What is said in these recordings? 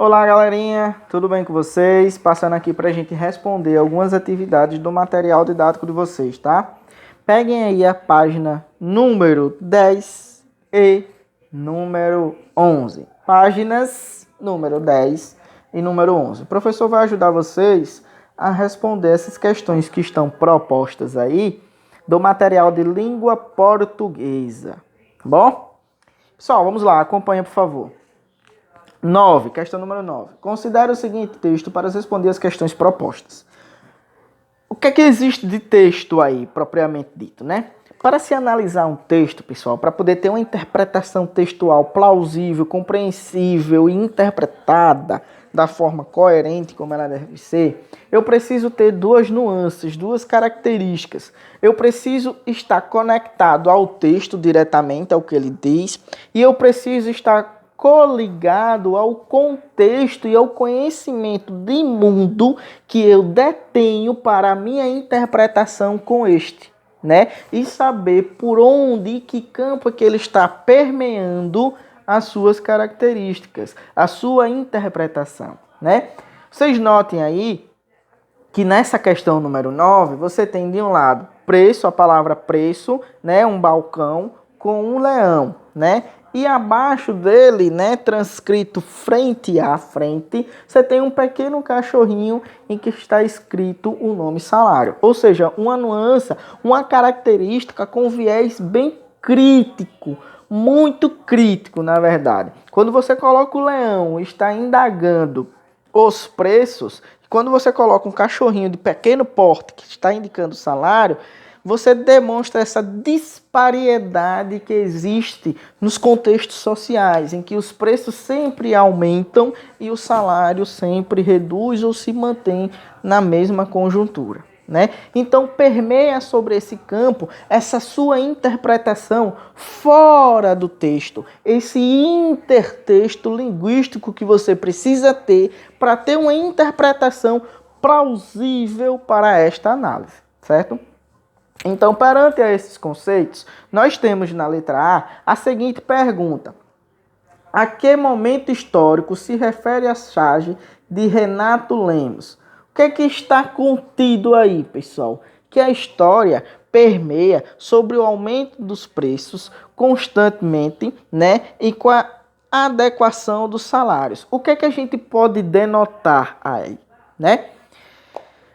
Olá, galerinha, tudo bem com vocês? Passando aqui para a gente responder algumas atividades do material didático de vocês, tá? Peguem aí a página número 10 e número 11. Páginas número 10 e número 11. O professor vai ajudar vocês a responder essas questões que estão propostas aí do material de língua portuguesa, tá bom? Pessoal, vamos lá, acompanha, por favor. 9, questão número 9. Considere o seguinte texto para responder as questões propostas. O que é que existe de texto aí, propriamente dito, né? Para se analisar um texto, pessoal, para poder ter uma interpretação textual plausível, compreensível e interpretada da forma coerente como ela deve ser, eu preciso ter duas nuances, duas características. Eu preciso estar conectado ao texto diretamente, ao que ele diz, e eu preciso estar coligado ao contexto e ao conhecimento de mundo que eu detenho para a minha interpretação com este, né? E saber por onde e que campo é que ele está permeando as suas características, a sua interpretação, né? Vocês notem aí que nessa questão número 9, você tem de um lado preço, a palavra preço, né? Um balcão com um leão, né? E abaixo dele, né, transcrito frente a frente, você tem um pequeno cachorrinho em que está escrito o nome salário. Ou seja, uma nuance, uma característica com viés bem crítico, muito crítico, na verdade. Quando você coloca o leão e está indagando os preços, quando você coloca um cachorrinho de pequeno porte que está indicando o salário, você demonstra essa disparidade que existe nos contextos sociais, em que os preços sempre aumentam e o salário sempre reduz ou se mantém na mesma conjuntura, né? Então permeia sobre esse campo essa sua interpretação fora do texto, esse intertexto linguístico que você precisa ter para ter uma interpretação plausível para esta análise, certo? Então, perante a esses conceitos, nós temos na letra A seguinte pergunta. A que momento histórico se refere a charge de Renato Lemos? O que é que está contido aí, pessoal? Que a história permeia sobre o aumento dos preços constantemente, né? E com a adequação dos salários. O que é que a gente pode denotar aí, né?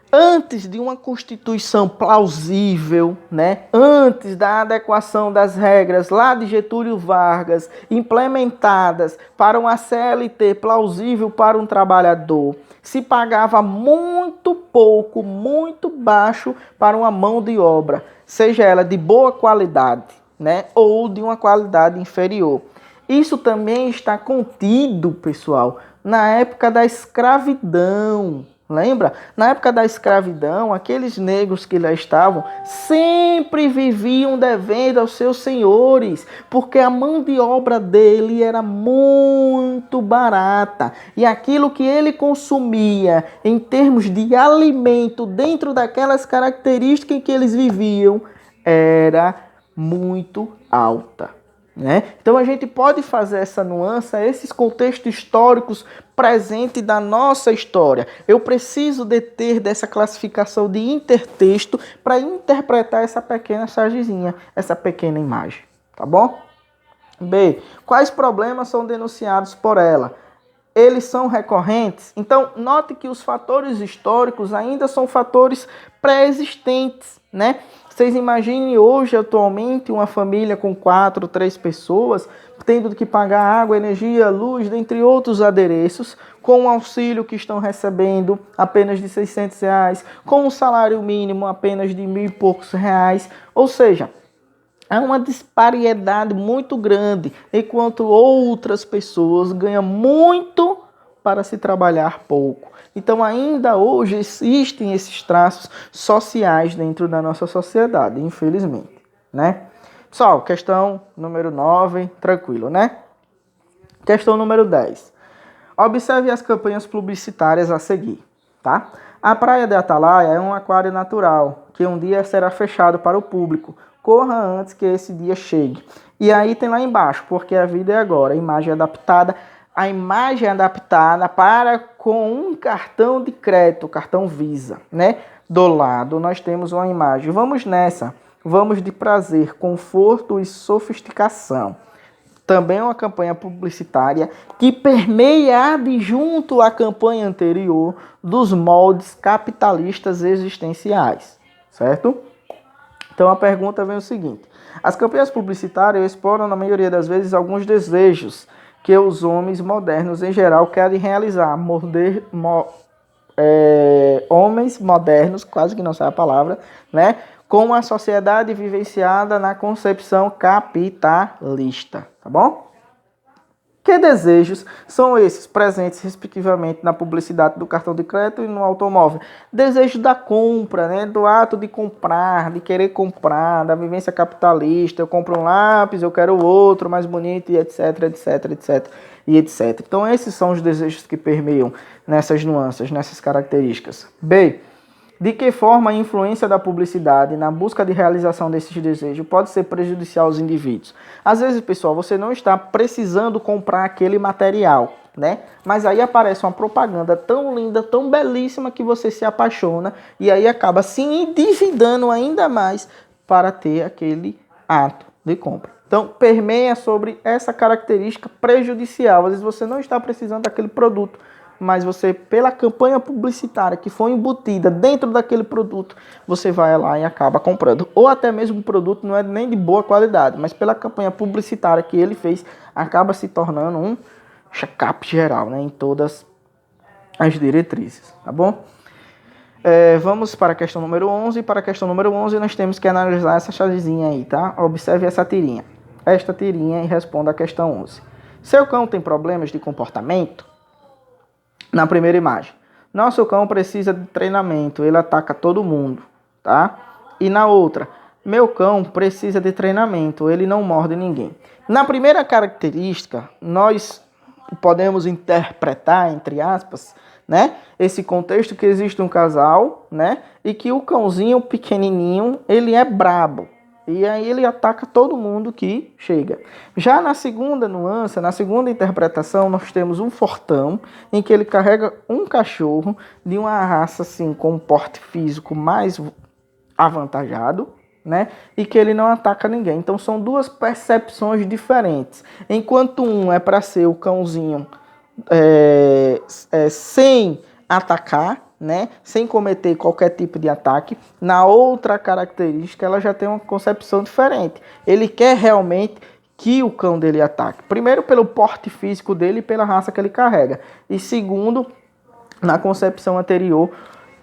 Antes de uma constituição plausível, né? Antes da adequação das regras lá de Getúlio Vargas, implementadas para uma CLT plausível para um trabalhador, se pagava muito pouco, muito baixo para uma mão de obra, seja ela de boa qualidade, né? Ou de uma qualidade inferior. Isso também está contido, pessoal, na época da escravidão. Lembra? Na época da escravidão, aqueles negros que lá estavam sempre viviam devendo aos seus senhores, porque a mão de obra dele era muito barata. E aquilo que ele consumia em termos de alimento dentro daquelas características em que eles viviam era muito alta. Né? Então a gente pode fazer essa nuance, esses contextos históricos presentes da nossa história. Eu preciso deter dessa classificação de intertexto para interpretar essa pequena chargezinha, essa pequena imagem, tá bom? B. Quais problemas são denunciados por ela? Eles são recorrentes? Então, note que os fatores históricos ainda são fatores pré-existentes, né? Vocês imaginem hoje, atualmente, uma família com 4, 3 pessoas, tendo que pagar água, energia, luz, dentre outros adereços, com o auxílio que estão recebendo apenas de R$600, com um salário mínimo apenas de R$1.000 e poucos. Ou seja, há uma disparidade muito grande, enquanto outras pessoas ganham muito para se trabalhar pouco. Então ainda hoje existem esses traços sociais dentro da nossa sociedade, infelizmente, né? Pessoal, questão número 9, tranquilo, né? Questão número 10. Observe as campanhas publicitárias a seguir, tá? A Praia de Atalaia é um aquário natural, que um dia será fechado para o público. Corra antes que esse dia chegue. E aí tem lá embaixo, porque a vida é agora, imagem adaptada a imagem adaptada para com um cartão de crédito, cartão Visa, né? Do lado nós temos uma imagem. Vamos nessa. Vamos de prazer, conforto e sofisticação. Também é uma campanha publicitária que permeia adjunto à campanha anterior dos moldes capitalistas existenciais, certo? Então a pergunta vem o seguinte: as campanhas publicitárias exploram na maioria das vezes alguns desejos que os homens modernos em geral querem realizar. Homens modernos, quase que não sai a palavra, né? Com a sociedade vivenciada na concepção capitalista, tá bom? Que desejos são esses presentes, respectivamente, na publicidade do cartão de crédito e no automóvel? Desejo da compra, né? Do ato de comprar, de querer comprar, da vivência capitalista. Eu compro um lápis, eu quero outro mais bonito, e etc, etc, etc, e etc. Então, esses são os desejos que permeiam nessas nuances, nessas características. B. De que forma a influência da publicidade na busca de realização desses desejos pode ser prejudicial aos indivíduos? Às vezes, pessoal, você não está precisando comprar aquele material, né? Mas aí aparece uma propaganda tão linda, tão belíssima, que você se apaixona e aí acaba se endividando ainda mais para ter aquele ato de compra. Então, permeia sobre essa característica prejudicial. Às vezes você não está precisando daquele produto, mas você, pela campanha publicitária que foi embutida dentro daquele produto, você vai lá e acaba comprando. Ou até mesmo o produto não é nem de boa qualidade, mas pela campanha publicitária que ele fez, acaba se tornando um check-up geral, né, em todas as diretrizes, tá bom? Vamos para a questão número 11. Para a questão número 11, nós temos que analisar essa chavezinha aí, tá? Observe essa tirinha. Esta tirinha e responda a questão 11. Seu cão tem problemas de comportamento? Na primeira imagem, nosso cão precisa de treinamento, ele ataca todo mundo, tá? E na outra, meu cão precisa de treinamento, ele não morde ninguém. Na primeira característica, nós podemos interpretar, entre aspas, né, esse contexto que existe um casal, né, e que o cãozinho pequenininho, ele é brabo. E aí ele ataca todo mundo que chega. Já na segunda nuance, na segunda interpretação, nós temos um fortão em que ele carrega um cachorro de uma raça assim, com um porte físico mais avantajado, né? E que ele não ataca ninguém. Então são duas percepções diferentes. Enquanto um é para ser o cãozinho sem atacar, né, sem cometer qualquer tipo de ataque, na outra característica ela já tem uma concepção diferente. Ele quer realmente que o cão dele ataque. Primeiro, pelo porte físico dele e pela raça que ele carrega. E segundo, na concepção anterior,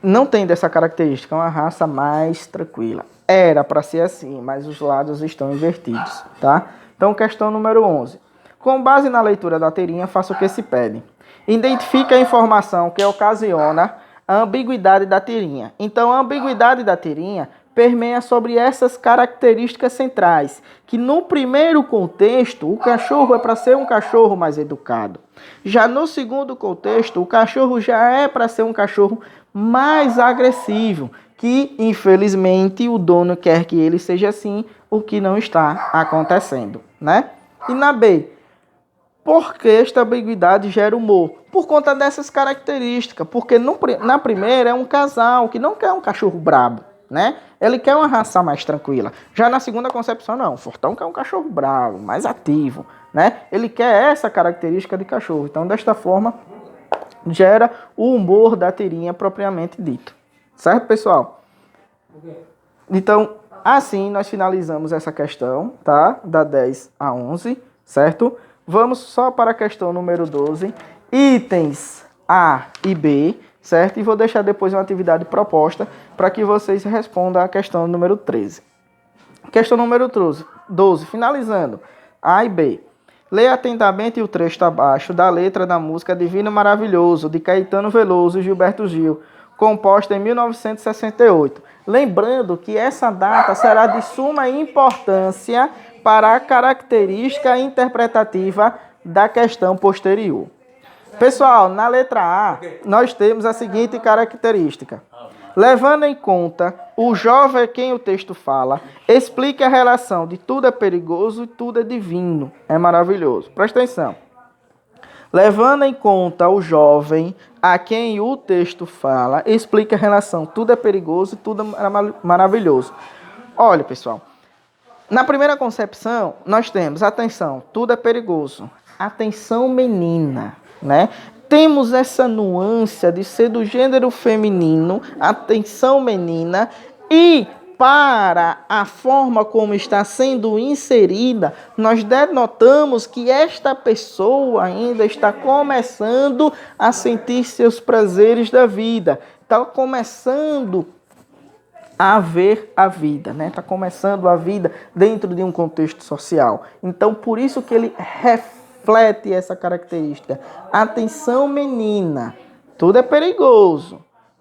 não tem dessa característica, é uma raça mais tranquila. Era para ser assim, mas os lados estão invertidos, tá? Então, questão número 11. Com base na leitura da tirinha, faça o que se pede. Identifique a informação que ocasiona a ambiguidade da tirinha. Então, a ambiguidade da tirinha permeia sobre essas características centrais, que no primeiro contexto, o cachorro é para ser um cachorro mais educado. Já no segundo contexto, o cachorro já é para ser um cachorro mais agressivo, que infelizmente o dono quer que ele seja assim, o que não está acontecendo, né? E na B, por que esta ambiguidade gera humor? Por conta dessas características. Porque na primeira é um casal que não quer um cachorro brabo, né? Ele quer uma raça mais tranquila. Já na segunda concepção, não. O fortão quer um cachorro bravo, mais ativo, né? Ele quer essa característica de cachorro. Então, desta forma, gera o humor da tirinha propriamente dito. Certo, pessoal? Então, assim nós finalizamos essa questão, tá? Da 10 a 11, certo? Vamos só para a questão número 12, itens A e B, certo? E vou deixar depois uma atividade proposta para que vocês respondam a questão número 13. Questão número 12, finalizando, A e B. Leia atentamente o trecho abaixo da letra da música Divino Maravilhoso, de Caetano Veloso e Gilberto Gil, composta em 1968. Lembrando que essa data será de suma importância para a característica interpretativa da questão posterior. Pessoal, na letra A, nós temos a seguinte característica. Levando em conta o jovem a quem o texto fala, explique a relação de tudo é perigoso e tudo é divino. É maravilhoso. Presta atenção. Levando em conta o jovem a quem o texto fala, explica a relação. Tudo é perigoso e tudo é maravilhoso. Olha, pessoal, na primeira concepção, nós temos, atenção, tudo é perigoso. Atenção, menina, né? Temos essa nuance de ser do gênero feminino, atenção, menina, e para a forma como está sendo inserida, nós denotamos que esta pessoa ainda está começando a sentir seus prazeres da vida, está começando a ver a vida, né? Está começando a vida dentro de um contexto social. Então, por isso que ele reflete essa característica. Atenção, menina, tudo é perigoso,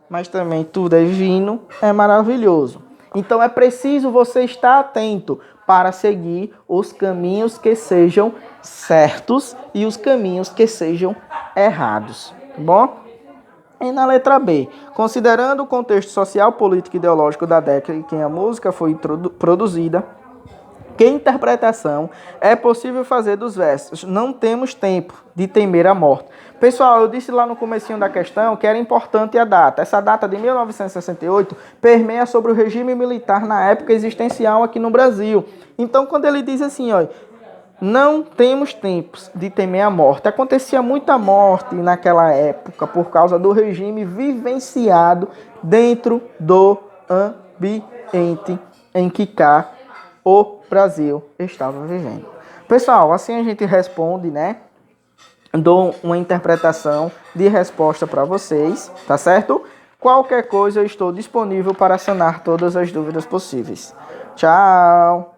mas também tudo é divino, é maravilhoso. Então, é preciso você estar atento para seguir os caminhos que sejam certos e os caminhos que sejam errados, tá bom? E na letra B, considerando o contexto social, político e ideológico da década em que a música foi produzida, que interpretação é possível fazer dos versos? Não temos tempo de temer a morte. Pessoal, eu disse lá no comecinho da questão que era importante a data. Essa data de 1968 permeia sobre o regime militar na época existencial aqui no Brasil. Então, quando ele diz assim, ó, não temos tempos de temer a morte. Acontecia muita morte naquela época por causa do regime vivenciado dentro do ambiente em que cá o Brasil estava vivendo. Pessoal, assim a gente responde, né? Dou uma interpretação de resposta para vocês, tá certo? Qualquer coisa eu estou disponível para sanar todas as dúvidas possíveis. Tchau!